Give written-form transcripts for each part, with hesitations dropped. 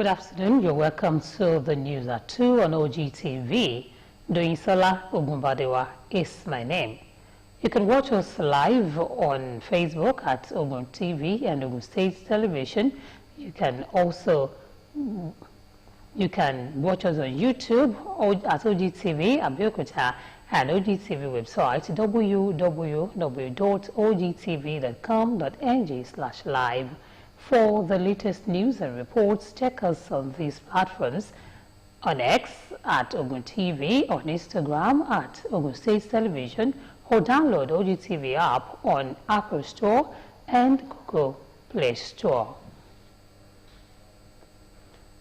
Good afternoon. You're welcome to the news at 2 on Ogtv. Doinsola Ogunbadewa is my name. You can watch us live on Facebook at Ogun TV and Ogun State Television. You can also watch us on YouTube at Ogtv, Abeokuta, and Ogtv website www.ogtv.com.ng/live. For the latest news and reports, check us on these platforms: on X at Ogun TV, on Instagram at Ogun State Television, or download Ogtv app on Apple Store and Google Play Store.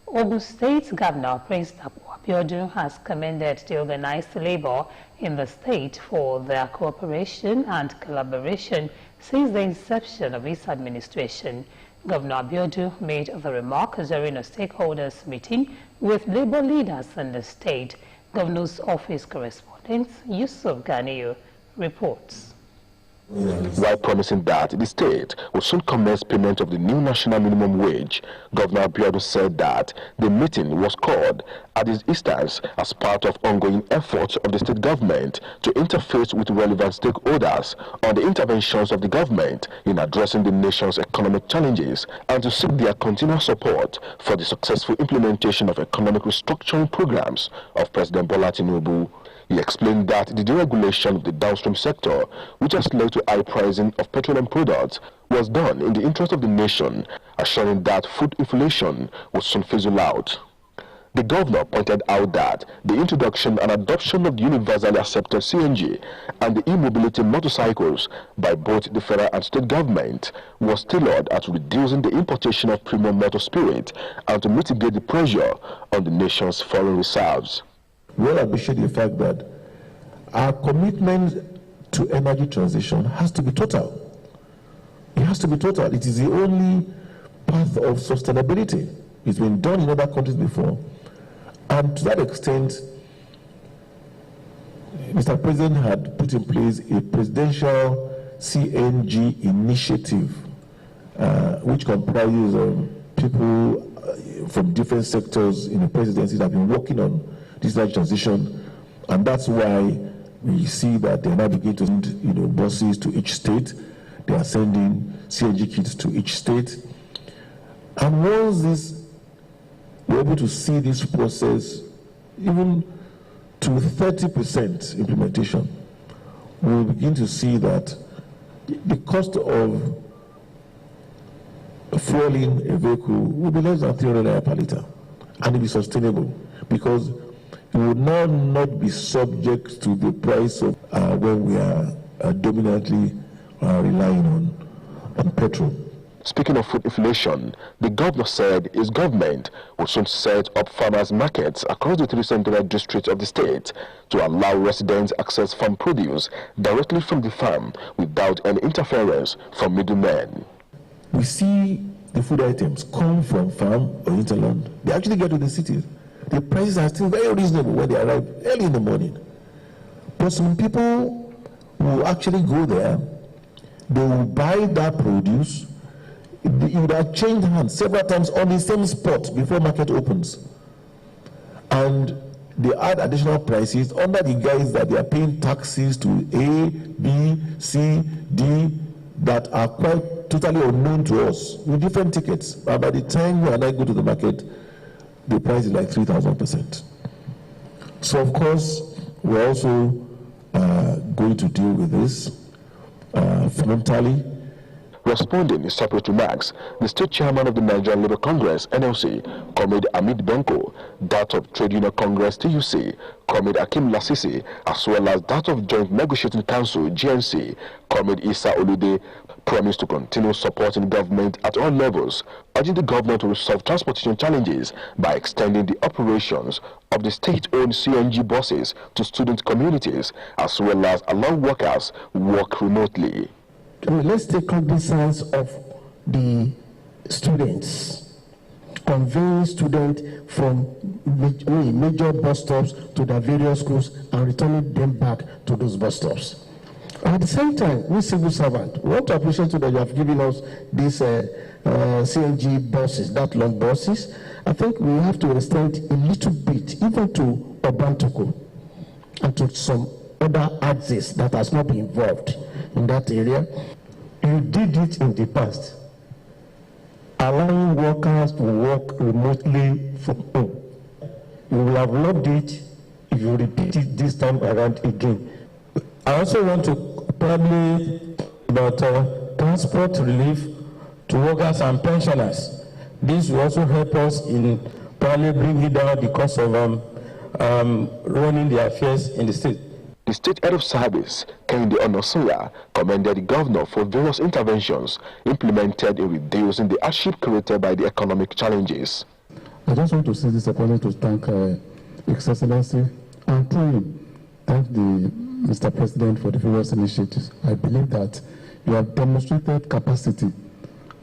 Ogun State Governor Prince Abeokuta has commended the organized labor in the state for their cooperation and collaboration since the inception of his administration. Governor Abeokuta made the remark during a stakeholders meeting with labor leaders in the state. Governor's office correspondent Yusuf Ganiyu reports. While promising that the state will soon commence payment of the new national minimum wage, Governor Abeokuta said that the meeting was called at his instance as part of ongoing efforts of the state government to interface with relevant stakeholders on the interventions of the government in addressing the nation's economic challenges and to seek their continuous support for the successful implementation of economic restructuring programs of President Bola Tinubu. He explained that the deregulation of the downstream sector, which has led to high pricing of petroleum products, was done in the interest of the nation, assuring that food inflation would soon fizzle out. The governor pointed out that the introduction and adoption of the universally accepted CNG and the e-mobility motorcycles by both the federal and state government was tailored at reducing the importation of premium motor spirit and to mitigate the pressure on the nation's foreign reserves. We all appreciate the fact that our commitment to energy transition has to be total. It has to be total. It is the only path of sustainability. It's been done in other countries before. And to that extent, Mr. President had put in place a presidential CNG initiative, which comprises people from different sectors in the presidency that have been working on this transition, and that's why we see that they now begin to send, buses to each state. They are sending CNG kits to each state, and once we're able to see this process, even to 30% implementation, we'll begin to see that the cost of fueling a vehicle will be less than 300 naira per litre, and it will be sustainable because it will now not be subject to the price of when we are dominantly relying on petrol. Speaking of food inflation, the governor said his government will soon set up farmers' markets across the 3 central districts of the state to allow residents access farm produce directly from the farm without any interference from middlemen. We see the food items come from farm or hinterland. They actually get to the cities. The prices are still very reasonable when they arrive early in the morning. But some people will actually go there, they will buy that produce. It would have changed hands several times on the same spot before market opens. And they add additional prices under the guise that they are paying taxes to A, B, C, D that are quite totally unknown to us with different tickets. But by the time you and I go to the market, the price is like 3,000%. So of course, we're also going to deal with this frontally. Responding in separate remarks, the state chairman of the Nigerian Labour Congress, NLC, Comrade Hamid Benko, that of Trade Union Congress, TUC, Comrade Akim Lasisi, as well as that of Joint Negotiating Council, GNC, Comrade Issa Olude, promised to continue supporting government at all levels, urging the government to resolve transportation challenges by extending the operations of the state-owned CNG buses to student communities, as well as allow workers work remotely. Let's take cognizance of the students, conveying students from major bus stops to their various schools and returning them back to those bus stops. At the same time, we civil servants, we want to appreciate you that you have given us these CNG buses, that long buses, I think we have to extend a little bit, even to Obantoko and to some other axes that has not been involved in that area. You did it in the past, allowing workers to work remotely from home. You will have loved it if you repeat it this time around again. I also want to probably about transport relief to workers and pensioners. This will also help us in probably bringing down the cost of running the affairs in the state. The State Head of Service, Kehinde Onosoya, commended the governor for various interventions implemented in reducing the hardship created by the economic challenges. I just want to seize this opportunity to thank His Excellency and to thank Mr. President for the various initiatives. I believe that you have demonstrated capacity,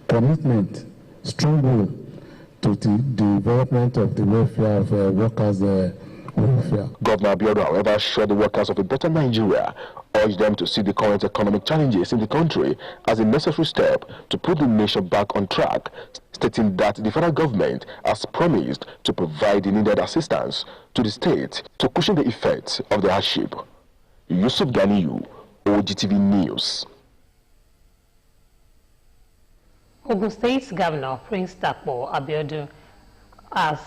commitment, strong will to the development of the welfare of workers' welfare. Governor Abeokuta, however, assured the workers of a better Nigeria, urged them to see the current economic challenges in the country as a necessary step to put the nation back on track, stating that the federal government has promised to provide the needed assistance to the state to cushion the effects of the hardship. Yusuf Ganiyu, Ogtv News. Ogun State Governor Prince Dakpo Abiodun has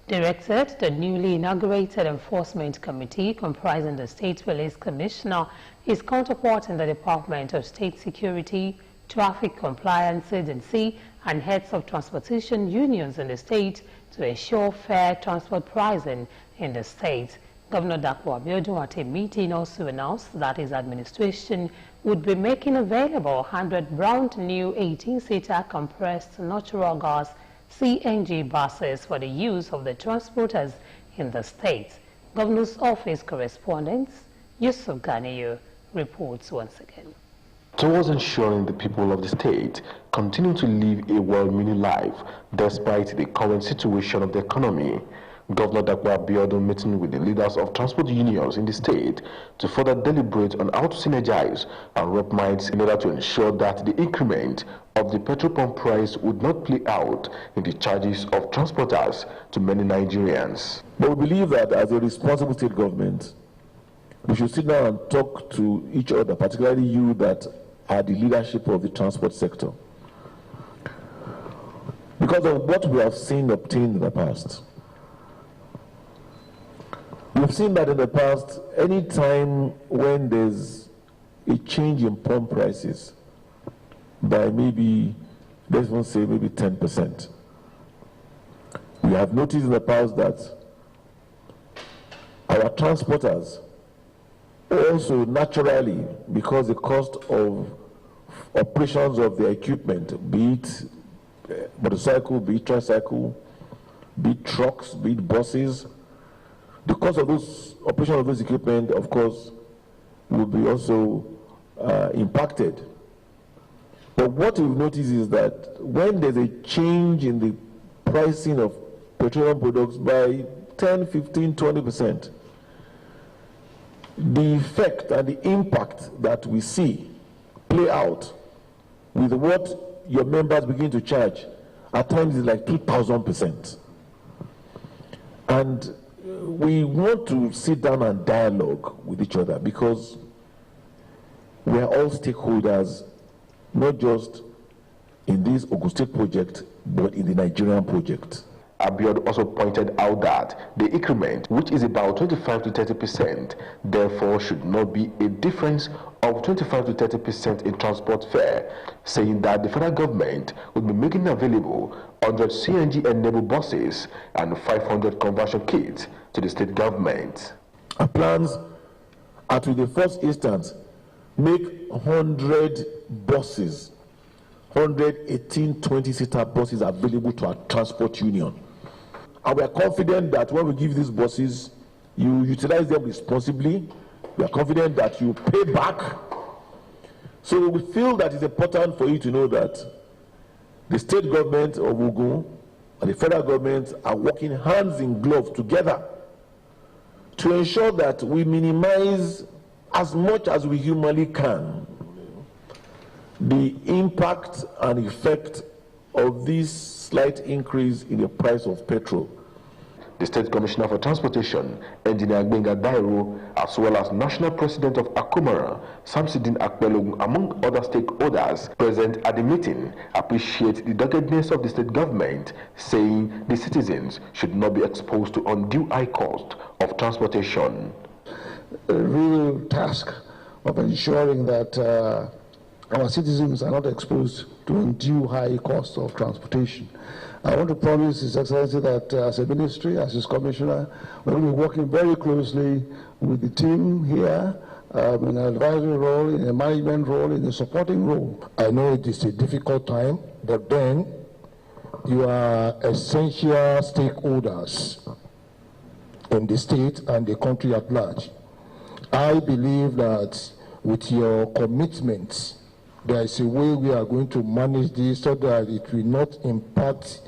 directed the newly inaugurated Enforcement Committee comprising the State Police Commissioner, his counterpart in the Department of State Security, Traffic Compliance Agency, and heads of transportation unions in the state to ensure fair transport pricing in the state. Governor Dakpo Abiodun at a meeting also announced that his administration would be making available 100 brand new 18-seater compressed natural gas CNG buses for the use of the transporters in the state. Governor's Office correspondent Yusuf Ganiyu reports once again. Towards ensuring the people of the state continue to live a well-meaning life despite the current situation of the economy, Governor Dakpo Abiodun meeting with the leaders of transport unions in the state to further deliberate on how to synergize and rub minds in order to ensure that the increment of the petrol pump price would not play out in the charges of transporters to many Nigerians. But we believe that as a responsible state government, we should sit down and talk to each other, particularly you that are the leadership of the transport sector. Because of what we have seen obtained in the past. We've seen that in the past, any time when there's a change in pump prices by maybe, let's even say maybe 10%, we have noticed in the past that our transporters also naturally, because the cost of operations of the equipment, be it motorcycle, be it tricycle, be it trucks, be it buses, the cost of those operation of those equipment, of course, will be also impacted. But what we've noticed is that when there's a change in the pricing of petroleum products by 10, 15, 20%, the effect and the impact that we see play out with what your members begin to charge at times is like 2,000%. And we want to sit down and dialogue with each other because we are all stakeholders, not just in this Ogun State project, but in the Nigerian project. Abiodun also pointed out that the increment, which is about 25 to 30%, therefore should not be a difference of 25 to 30% in transport fare, saying that the federal government would be making available 100 CNG-enabled buses and 500 conversion kits to the state government. Our plans are to, in the first instance, make 100 buses, 118 20-seater buses available to our transport union. And we are confident that when we give these buses, you utilize them responsibly. We are confident that you pay back. So we feel that it's important for you to know that the state government of Ogun and the federal government are working hands in glove together to ensure that we minimize as much as we humanly can the impact and effect of this slight increase in the price of petrol. The State Commissioner for Transportation, Engineer Gbenga Dairo, as well as National President of Akomara, Samsudeen Akpelogun, among other stakeholders present at the meeting, appreciate the doggedness of the state government, saying the citizens should not be exposed to undue high cost of transportation. A real task of ensuring that our citizens are not exposed to undue high cost of transportation. I want to promise His Excellency that as a ministry, as his commissioner, we will be working very closely with the team here in an advisory role, in a management role, in a supporting role. I know it is a difficult time, but then you are essential stakeholders in the state and the country at large. I believe that with your commitment, there is a way we are going to manage this so that it will not impact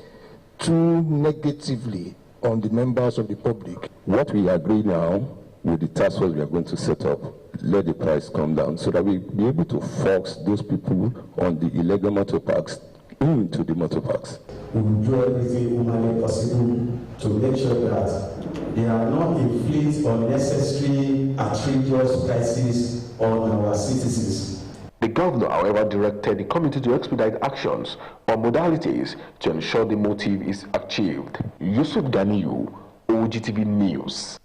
too negatively on the members of the public. What we agree now with the task force we are going to set up, let the price come down so that we'll be able to force those people on the illegal motor parks into the motor parks. We will do everything humanly possible to make sure that there are not inflict unnecessary outrageous prices on our citizens. The governor, however, directed the committee to expedite actions or modalities to ensure the motive is achieved. Yusuf Ganiyu, Ogtv News.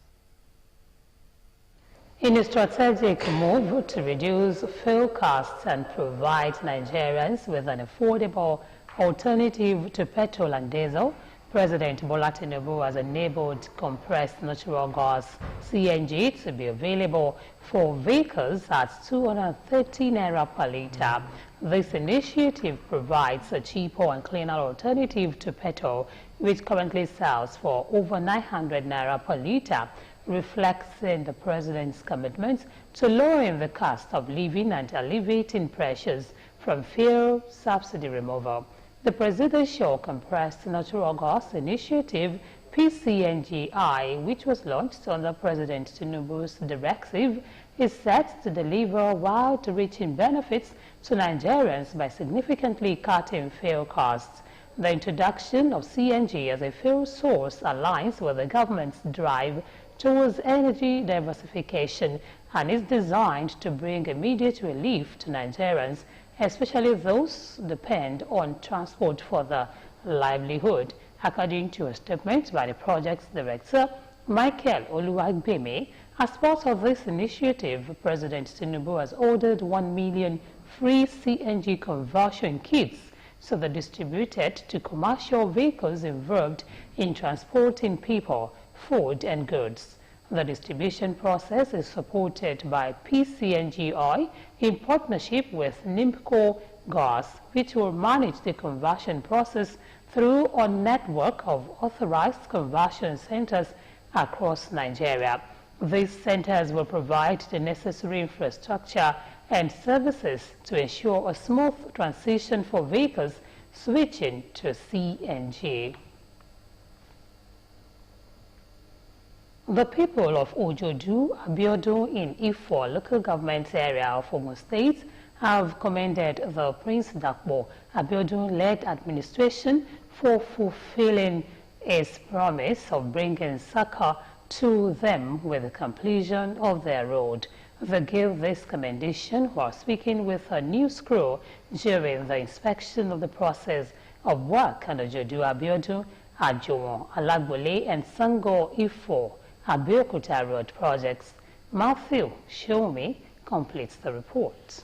In a strategic move to reduce fuel costs and provide Nigerians with an affordable alternative to petrol and diesel, President Bola Tinubu has enabled compressed natural gas (CNG) to be available for vehicles at 230 naira per litre. This initiative provides a cheaper and cleaner alternative to petrol, which currently sells for over 900 naira per litre, reflecting the President's commitment to lowering the cost of living and alleviating pressures from fuel subsidy removal. The Presidential Compressed Natural Gas Initiative, PCNGI, which was launched under President Tinubu's directive, is set to deliver wide-reaching benefits to Nigerians by significantly cutting fuel costs. The introduction of CNG as a fuel source aligns with the government's drive towards energy diversification and is designed to bring immediate relief to Nigerians, especially those depend on transport for their livelihood. According to a statement by the project's director, Michael Oluwagbemi, as part of this initiative, President Tinubu has ordered 1 million free CNG conversion kits so they're distributed to commercial vehicles involved in transporting people, food and goods. The distribution process is supported by PCNGI in partnership with Nimco Gas, which will manage the conversion process through a network of authorized conversion centers across Nigeria. These centers will provide the necessary infrastructure and services to ensure a smooth transition for vehicles switching to CNG. The people of Ojodu, Abeokuta in Ifo local government area of Ogun State have commended the Prince Dakpo Abiodun-led administration for fulfilling its promise of bringing succor to them with the completion of their road. They gave this commendation while speaking with a news crew during the inspection of the process of work on Ojodu, Abeokuta, Ajomo, Alagbole and Sango Ifo Abeokuta road projects. Matthew Shomi completes the report.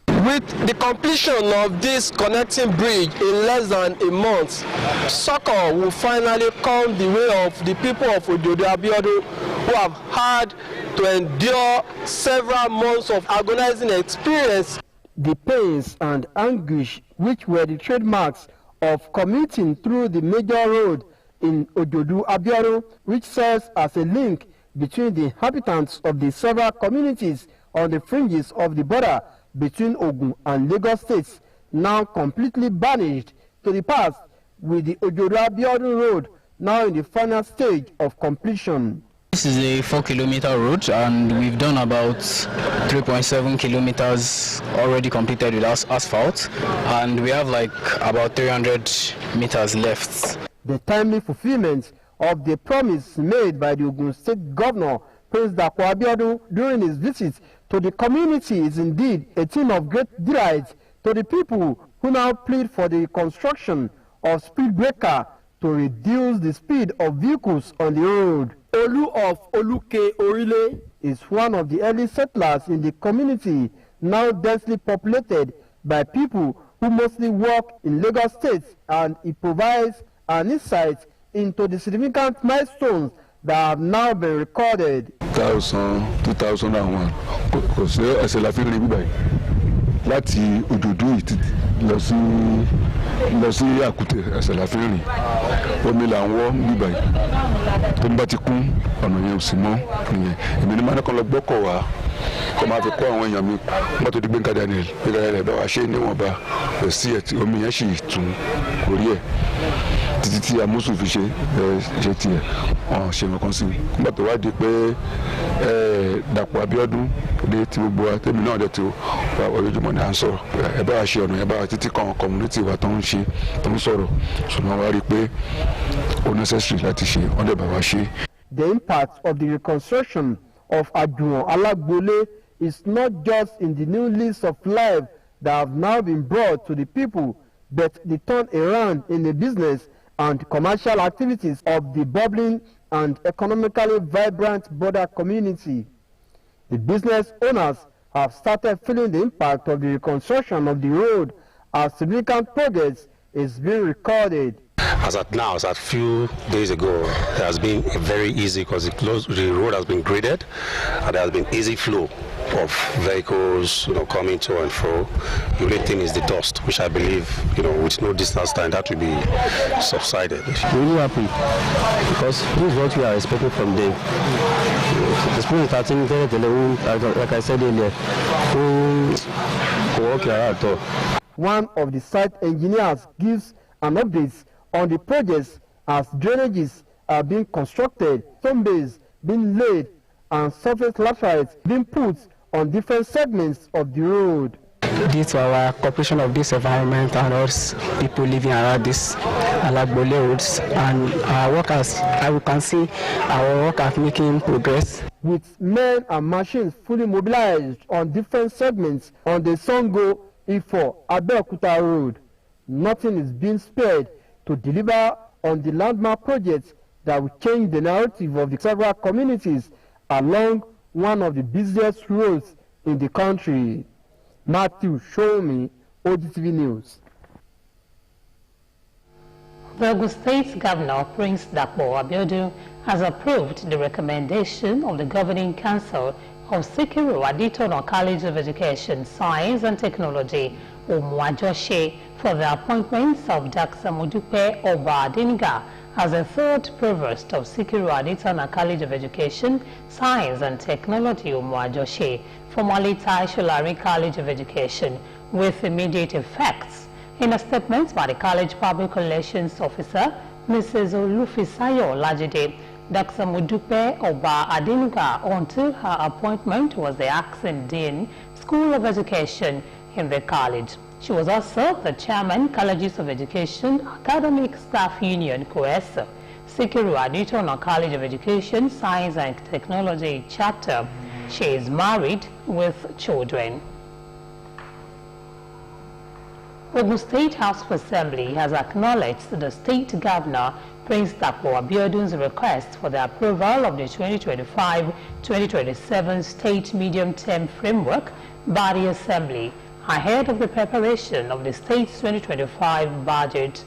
With the completion of this connecting bridge in less than a month, succor will finally come the way of the people of Ojodu Abeokuta who have had to endure several months of agonizing experience. The pains and anguish which were the trademarks of commuting through the major road in Ojodu Abeokuta, which serves as a link between the inhabitants of the several communities on the fringes of the border between Ogun and Lagos states, now completely banished to the past, with the Ojodu Abeokuta road now in the final stage of completion. This is a 4-kilometer road, and we've done about 3.7 kilometers already completed with asphalt, and we have like about 300 meters left. The timely fulfillment of the promise made by the Ogun State Governor, Prince Dapo Abiodun, during his visit to the community is indeed a theme of great delight to the people who now plead for the construction of speed breaker to reduce the speed of vehicles on the road. Olu of Oluke Orile is one of the early settlers in the community, now densely populated by people who mostly work in Lagos State, and he provides an insight into the significant milestones that have now been recorded. 2001, kò sí ẹsẹ̀ la fi rí bíbáyìí láti Òjòdú lọ sí Àkútè ẹsẹ̀ la fi rìn, omi là ń wọ́ bíbáyìí tó ń bá ti kún ọ̀nà yẹn ò sí mọ́ nìyẹn. Èmi ní máa ní kan lọ gbọ́kọ̀ wá kó máa fi kó àwọn èèyàn mi wọ́n tó di Gbẹ́ngà Daniel bá wa ṣe níwọ̀nba rẹ̀ sí ẹ̀ tí omi yẹn sì tún orí ẹ̀ títí tí amúsùn fi ṣe tiẹ̀ ọ̀hún ṣe nǹkan sí i. Nígbà tó wá di pé Dàpọ̀ Abíọ́dún dé tí gbogbo wa tèmi náà dẹ̀ tí ojoojúmọ́ ni à ń sọ̀rọ̀ ẹ bá wa ṣe ọ̀nà ẹ bá wa títí kan community wa tó ń sọ̀rọ̀ ṣùgbọ́n wá rí i pé ó necessary láti ṣe wọ́n dẹ̀ bá wa ṣe. The impact of the reconstruction of Ajuwon Alagbole is not just in the new lease of life that have now been brought to the people, but the turnaround in the business and commercial activities of the bubbling and economically vibrant border community. The business owners have started feeling the impact of the reconstruction of the road as significant progress is being recorded. As at now, as a few days ago, it has been very easy because the road has been graded and there has been easy flow of vehicles, coming to and fro. The only thing is the dust, which I believe, with no distance time, that will be subsided. We're really happy because this is what we are expecting from them. The spirit starting like I said earlier, one of the site engineers gives an update on the projects as drainages are being constructed, stone bays being laid, and surface laterites being put on different segments of the road. Due to our cooperation of this environment and us people living around this Alagbole roads, and our workers, I can see our workers making progress. With men and machines fully mobilized on different segments on the Songo Ifo Abeokuta road, nothing is being spared to deliver on the landmark projects that will change the narrative of the several communities along one of the busiest roads in the country. Matthew, show me Ogtv News. The Ogun State Governor, Prince Dapo Abiodun, has approved the recommendation of the Governing Council of Sikiru Aditono College of Education, Science and Technology, Umuajoshe, for the appointments of Dr. Modupe Oba Adeniga as the third provost of Sikiru Aditono College of Education, Science and Technology, Umuajoshe, formerly Tai Sholari College of Education, with immediate effects. In a statement by the College Public Relations Officer, Mrs. Olufisayo Lajide, Dr. Modupe Oba Adeniga, until her appointment, was the acting dean, School of Education in the college. She was also the chairman, Colleges of Education, Academic Staff Union, COESA, Sikiru Aditono College of Education, Science and Technology chapter. She is married with children. Ogun State House of Assembly has acknowledged the State Governor, Prince Dapo Abiodun's request for the approval of the 2025-2027 State Medium-Term Framework by the Assembly ahead of the preparation of the state's 2025 budget.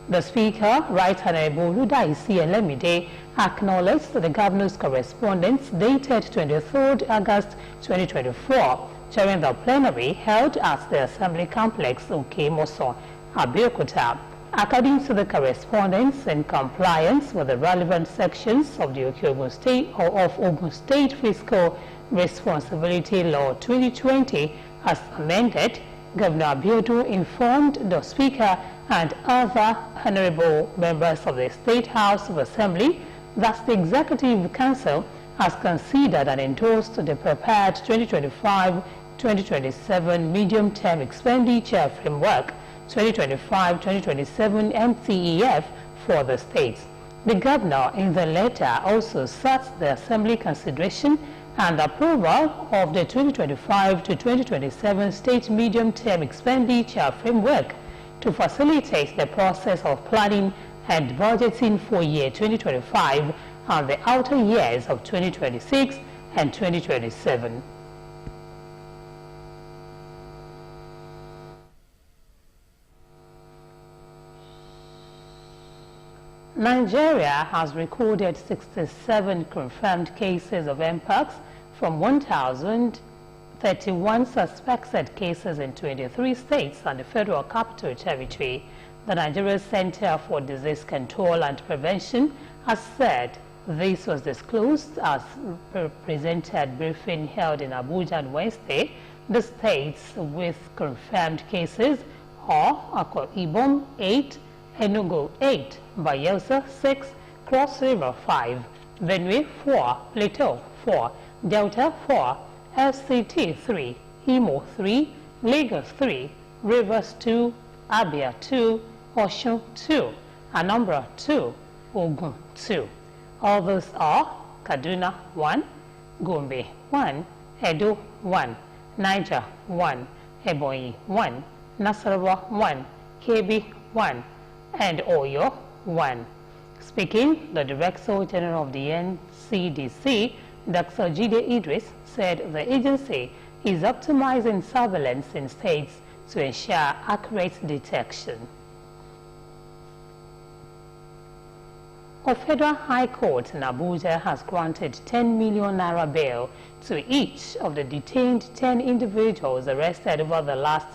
The Speaker, Right Honorable Ludaisi Elemide, acknowledged the Governor's correspondence dated 23rd August 2024 during the plenary held at the Assembly Complex, Okemoso, Abeokuta. According to the correspondence, in compliance with the relevant sections of the Ogun State Fiscal Responsibility Law 2020 as amended, Governor Abiodun informed the Speaker and other honorable members of the State House of Assembly that the Executive Council has considered and endorsed the prepared 2025-2027 medium-term expenditure framework 2025-2027 MTEF for the states. The governor in the letter also sought the Assembly consideration and approval of the 2025 to 2027 state medium-term expenditure framework to facilitate the process of planning and budgeting for year 2025 and the outer years of 2026 and 2027. Nigeria has recorded 67 confirmed cases of mpox from 1,031 suspected cases in 23 states and the Federal Capital Territory. The Nigeria Center for Disease Control and Prevention has said this was disclosed as presented briefing held in Abuja on Wednesday. The states with confirmed cases are Akwa Ibom 8, Enugu 8, Bayelsa 6, Cross River 5, Benue 4, Plateau 4, Delta 4, FCT 3, Imo 3, Lagos 3, Rivers 2, Abia 2, Osun 2, Anambra 2, Ogun 2. Others are Kaduna 1, Gombe 1, Edo 1, Niger 1, Ebonyi 1, Nasarawa 1, Kebbi 1, and Oyo 1. Speaking, the Director General of the NCDC, Dr. Jide Idris, said the agency is optimizing surveillance in states to ensure accurate detection. A federal high court in Abuja has granted 10 million naira bail to each of the detained 10 individuals arrested over the last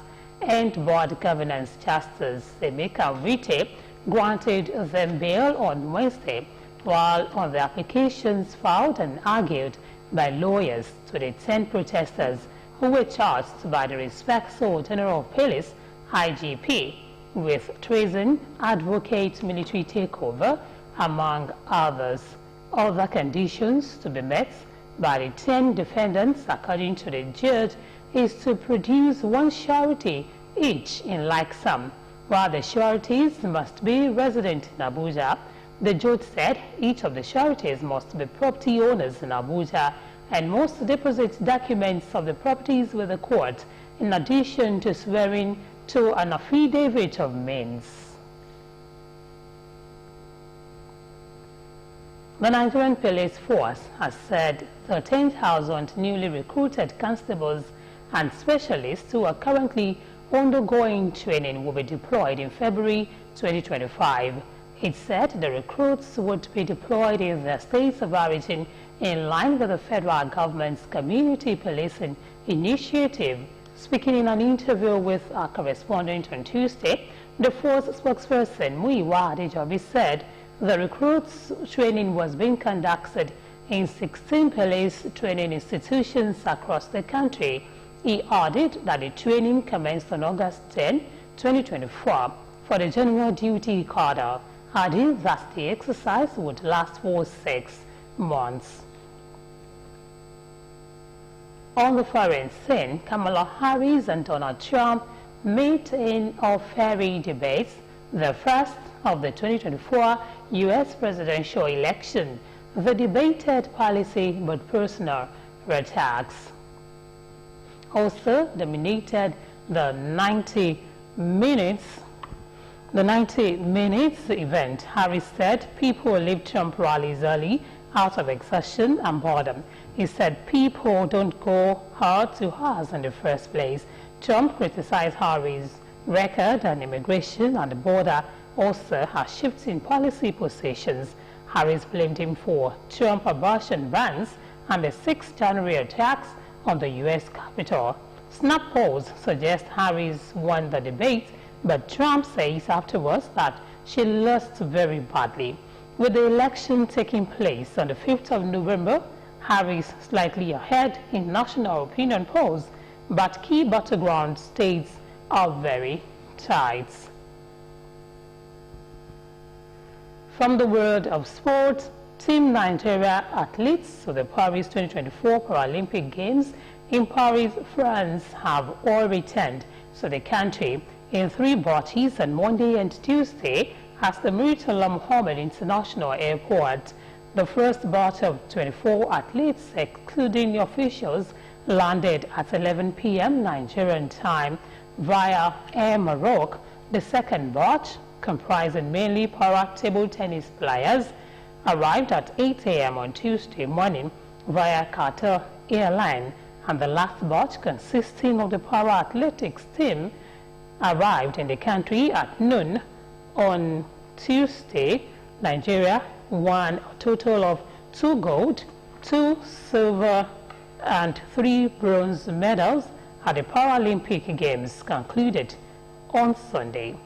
end board governance. Justice Emeka Vite granted them bail on Wednesday, while on the applications filed and argued by lawyers to the 10 protesters who were charged by the Inspector General of Police, IGP, with treason, advocate military takeover, among others. Other conditions to be met by the 10 defendants, according to the judge, is to produce one surety each in like sum, while the sureties must be resident in Abuja. The judge said each of the sureties must be property owners in Abuja and must deposit documents of the properties with the court, in addition to swearing to an affidavit of means. The Nigerian Police Force has said 13,000 newly recruited constables and specialists who are currently undergoing training will be deployed in February 2025. It said the recruits would be deployed in their states of origin in line with the federal government's community policing initiative. Speaking in an interview with our correspondent on Tuesday, the force spokesperson Muyiwa Adejobi said the recruits' training was being conducted in 16 police training institutions across the country. He added that the training commenced on August 10, 2024 for the general duty cadre, adding that the exercise would last for 6 months. On the foreign scene, Kamala Harris and Donald Trump meet in a fiery debate, the first of the 2024 U.S. presidential election. The debated policy but personal attacks also dominated the 90 minutes event. Harris said people leave Trump rallies early out of exhaustion and boredom. He said people don't go hard to hers in the first place. Trump criticized Harris' record on immigration and the border, also her shifts in policy positions. Harris blamed him for Trump abortion bans and the 6 January attacks on the U.S. Capitol. Snap polls suggest Harris won the debate, but Trump says afterwards that she lost very badly. With the election taking place on the 5th of November, Harris slightly ahead in national opinion polls, but key battleground states are very tight. From the world of sports, Team Nigeria athletes to the Paris 2024 Paralympic Games in Paris, France have all returned to the country in 3 batches on Monday and Tuesday at the Murtala Mohammed International Airport. The first batch of 24 athletes, excluding officials, landed at 11 p.m. Nigerian time via Air Maroc. The second batch, comprising mainly para table tennis players, arrived at 8 a.m. on Tuesday morning via Qatar Airline, and the last batch, consisting of the para-athletics team, arrived in the country at noon on Tuesday. Nigeria won a total of 2 gold, 2 silver and 3 bronze medals at the Paralympic Games concluded on Sunday.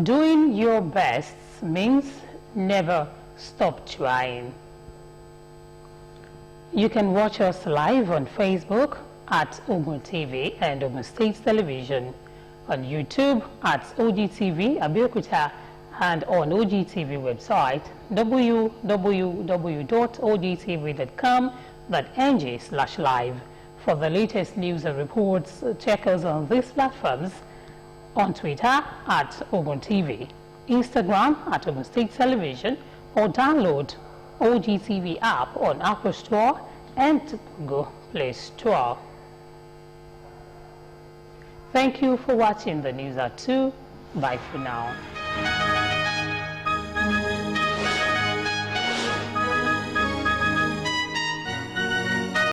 Doing your best means never stop trying. You can watch us live on Facebook at Ogtv and Ogun State Television, on YouTube at Ogtv Abeokuta, and on Ogtv website www.ogtv.com.ng/live. For the latest news and reports, check us on these platforms: on Twitter at OgunTV, Instagram at Ogun State Television, or download OGTV app on Apple Store and Google Play Store. Thank you for watching the news at 2. Bye for now.